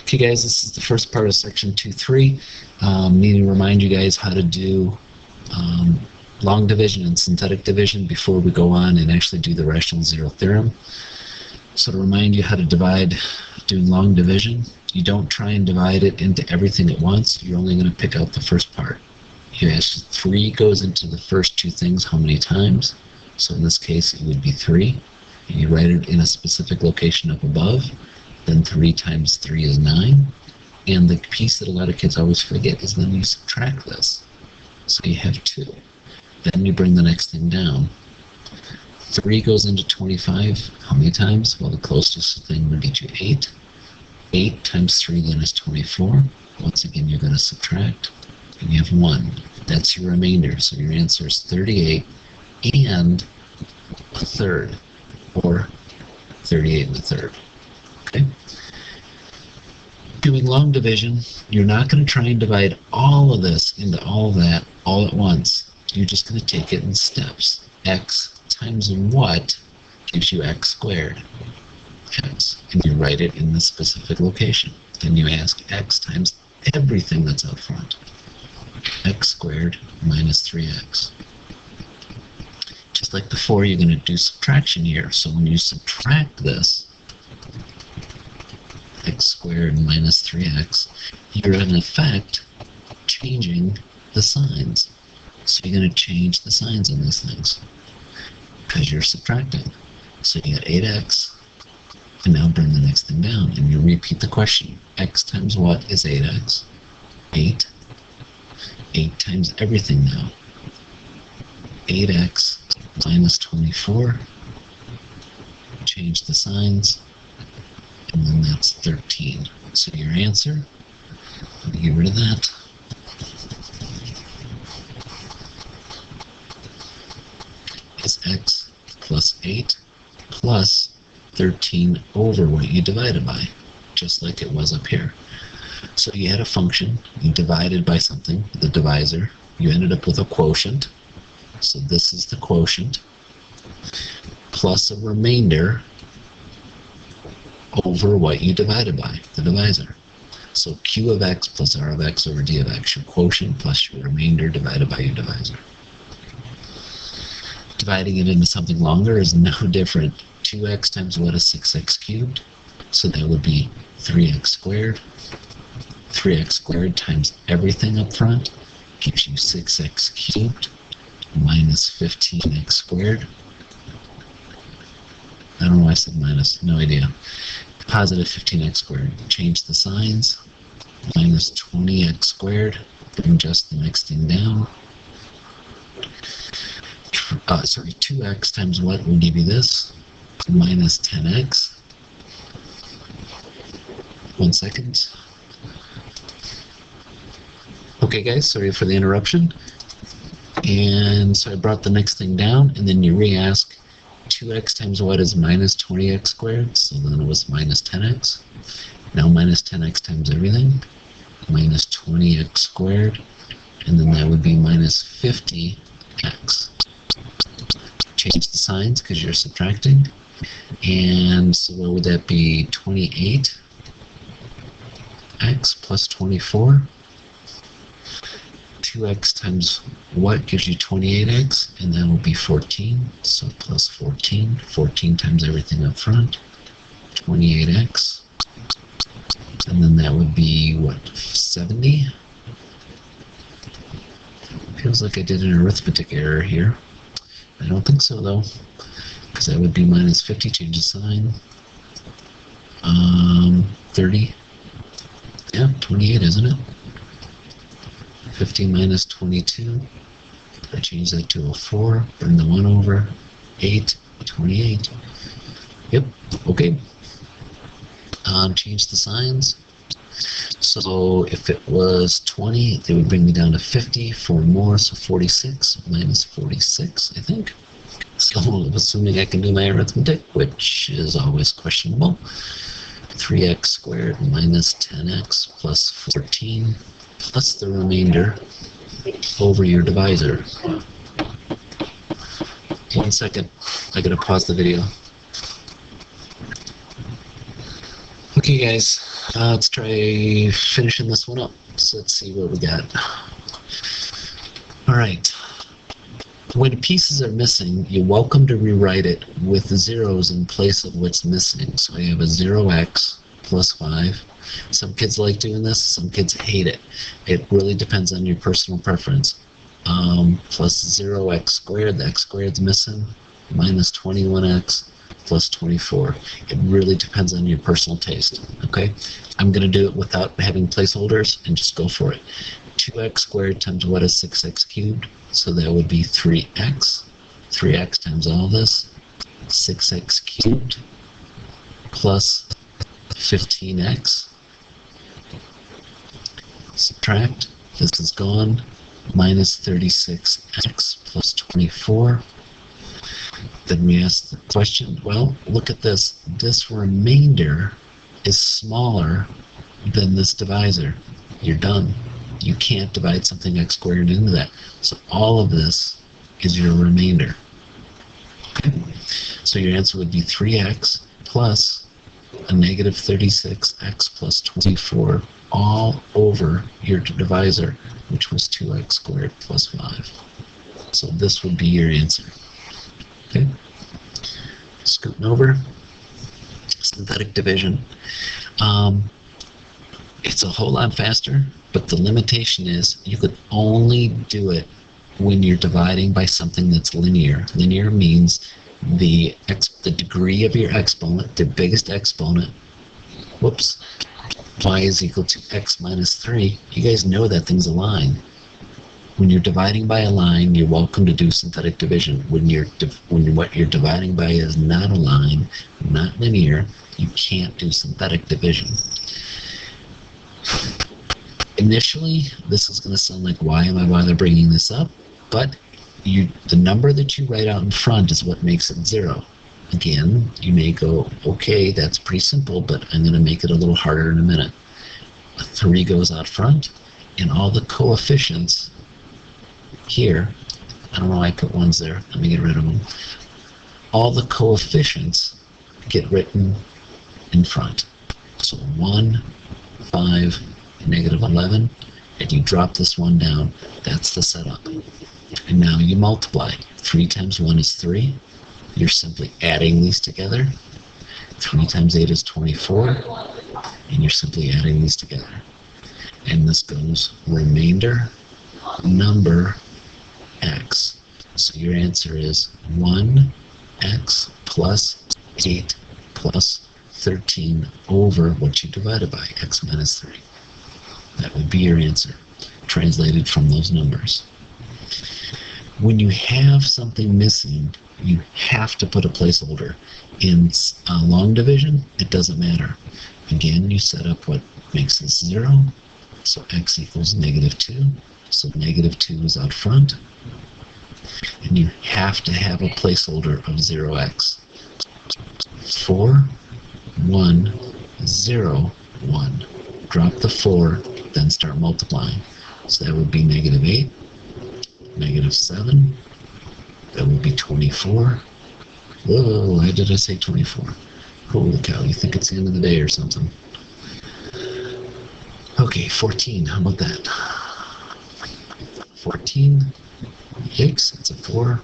Okay guys, this is the first part of section 2.3. Need to remind you guys how to do long division and synthetic division before we go on and actually do the rational zero theorem. So to remind you how to divide doing long division, you don't try and divide it into everything at once. You're only going to pick out the first part. You ask 3 goes into the first two things how many times. So in this case it would be 3. And you write it in a specific location up above. Then 3 times 3 is 9. And the piece that a lot of kids always forget is then you subtract this. So you have 2. Then you bring the next thing down. 3 goes into 25 how many times? Well, the closest thing would get you 8. 8 times 3 then is 24. Once again, you're going to subtract. And you have 1. That's your remainder. So your answer is 38 and a third. Or 38 and a third. Okay. Doing long division, you're not going to try and divide all of this into all of that all at once. You're just going to take it in steps. X times what gives you x squared. X. And you write it in the specific location. Then you ask x times everything that's up front. X squared minus 3x. Just like before, you're going to do subtraction here. So when you subtract this, x squared minus 3x, you're in effect changing the signs. So you're going to change the signs in these things because you're subtracting. So you got 8x, and now bring the next thing down, and you repeat the question. X times what is 8x? 8. 8 times everything now. 8x minus 24. Change the signs. And then that's 13. So your answer, let me get rid of that. Is x plus 8 plus 13 over what you divided by, just like it was up here. So you had a function, you divided by something, the divisor, you ended up with a quotient. So this is the quotient, plus a remainder over what you divided by, the divisor. So q of x plus r of x over d of x, your quotient plus your remainder divided by your divisor. Dividing it into something longer is no different. 2x times what is 6x cubed? So that would be 3x squared. 3x squared times everything up front gives you 6x cubed minus 15x squared. I don't know why I said minus, no idea. Positive 15x squared. Change the signs. Minus 20x squared. Bring just the next thing down. 2x times what will give you this? Minus 10x. 1 second. Okay guys, sorry for the interruption. And so I brought the next thing down, and then you re-ask 2x times what is minus 20x squared, so then it was minus 10x. Now minus 10x times everything, minus 20x squared, and then that would be minus 50x. Change the signs because you're subtracting. And so what would that be? 28x plus 24. 2x times what gives you 28x, and that will be 14, so plus 14. 14 times everything up front, 28x, and then that would be what, 70? Feels like I did an arithmetic error here. I don't think so though, because that would be minus 50, change the sign. 30, yeah, 28, isn't it? 50 minus 22, I change that to a 4, bring the 1 over, 8, 28. Yep, okay. Change the signs. So if it was 20, they would bring me down to 50, 4 more, so 46, minus 46, I think. So assuming I can do my arithmetic, which is always questionable. 3x squared minus 10x plus 14. Plus the remainder over your divisor. 1 second, I gotta pause the video. Okay, guys, let's try finishing this one up. So let's see what we got. All right. When pieces are missing, you're welcome to rewrite it with zeros in place of what's missing. So you have a 0x plus 5. Some kids like doing this, some kids hate it. It really depends on your personal preference. Plus 0x squared, the x squared's missing, minus 21x plus 24. It really depends on your personal taste, okay? I'm going to do it without having placeholders and just go for it. 2x squared times what is 6x cubed? So that would be 3x. 3x times all this, 6x cubed plus 15x. Subtract, this is gone, minus 36x plus 24. Then we ask the question, well, look at this. This remainder is smaller than this divisor. You're done. You can't divide something x squared into that. So all of this is your remainder. Okay. So your answer would be 3x plus a negative 36x plus 24 all over your divisor, which was 2x squared plus 5. So this would be your answer. Okay, scooting over, synthetic division. It's a whole lot faster, but the limitation is you could only do it when you're dividing by something that's linear. Linear means the degree of your exponent, the biggest exponent, whoops, y is equal to x minus 3. You guys know that thing's a line. When you're dividing by a line, you're welcome to do synthetic division. When what you're dividing by is not a line, not linear, you can't do synthetic division. Initially, this is going to sound like, why am I bother bringing this up? But the number that you write out in front is what makes it 0. Again, you may go, okay, that's pretty simple, but I'm going to make it a little harder in a minute. A 3 goes out front, and all the coefficients here, I don't know why I put 1s there, let me get rid of them. All the coefficients get written in front. So 1, 5, negative 11, and you drop this 1 down. That's the setup. And now you multiply. 3 times 1 is 3. You're simply adding these together. 3 times 8 is 24, and you're simply adding these together. And this goes remainder number x. So your answer is 1x plus 8 plus 13 over what you divided by, x minus 3. That would be your answer, translated from those numbers. When you have something missing, you have to put a placeholder. In long division, it doesn't matter. Again, you set up what makes this 0, so x equals negative 2. So negative 2 is out front, and you have to have a placeholder of 0x. 4, 1, 0, 1. Drop the 4, then start multiplying. So that would be negative 8, negative 7, that would be 24. Whoa, why did I say 24? Holy cow, you think it's the end of the day or something. Okay, 14, how about that? 14, yikes, it's a 4.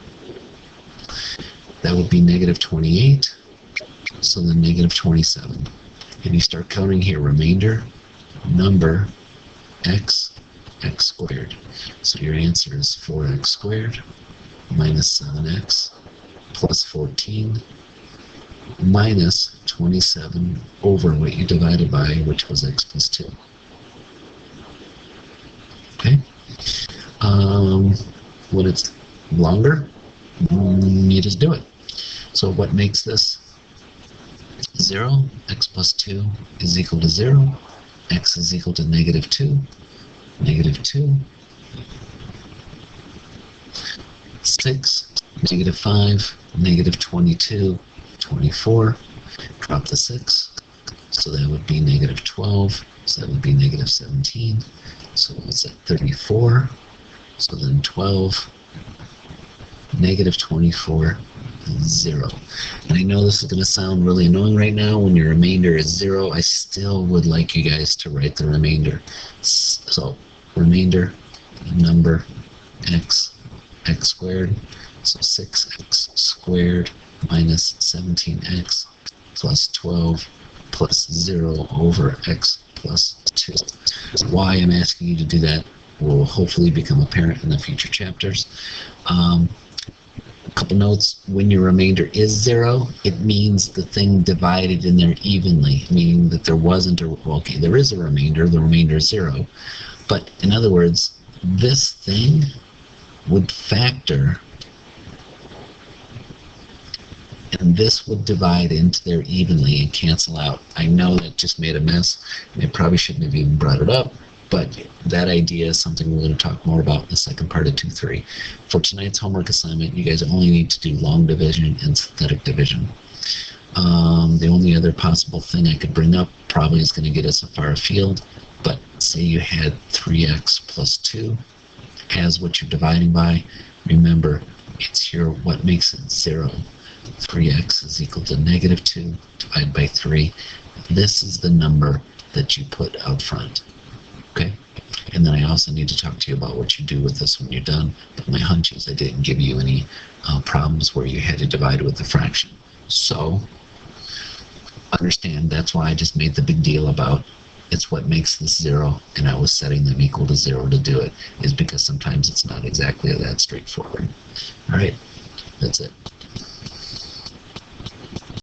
That would be negative 28, so then negative 27. And you start counting here, remainder, number, x squared. So your answer is 4x squared minus 7x plus 14 minus 27 over what you divided by, which was x plus 2. Okay? When it's longer, you just do it. So what makes this 0? X plus 2 is equal to 0. X is equal to negative 2. Negative 2. 6. Negative 5. Negative 22. 24. Drop the 6. So that would be negative 12. So that would be negative 17. So what's that? 34. So then 12. Negative 24. 0. And I know this is going to sound really annoying right now when your remainder is 0. I still would like you guys to write the remainder. So remainder number x squared, so 6x squared minus 17x plus 12 plus 0 over x plus 2. Why I'm asking you to do that will hopefully become apparent in the future chapters. A couple notes: when your remainder is 0, it means the thing divided in there evenly, meaning that there wasn't a, well, okay, there is a remainder, the remainder is 0, but in other words, this thing would factor and this would divide into there evenly and cancel out. I know that just made a mess, and I probably shouldn't have even brought it up, but that idea is something we're going to talk more about in the second part of 2-3. For tonight's homework assignment, you guys only need to do long division and synthetic division. The only other possible thing I could bring up probably is going to get us far afield, but say you had 3x plus 2 as what you're dividing by. Remember, it's here what makes it 0. 3x is equal to negative 2 divided by 3. This is the number that you put out front. Okay? And then I also need to talk to you about what you do with this when you're done. But my hunch is I didn't give you any problems where you had to divide with a fraction. So, understand that's why I just made the big deal about it's what makes this 0, and I was setting them equal to 0 to do it, is because sometimes it's not exactly that straightforward. Alright, that's it.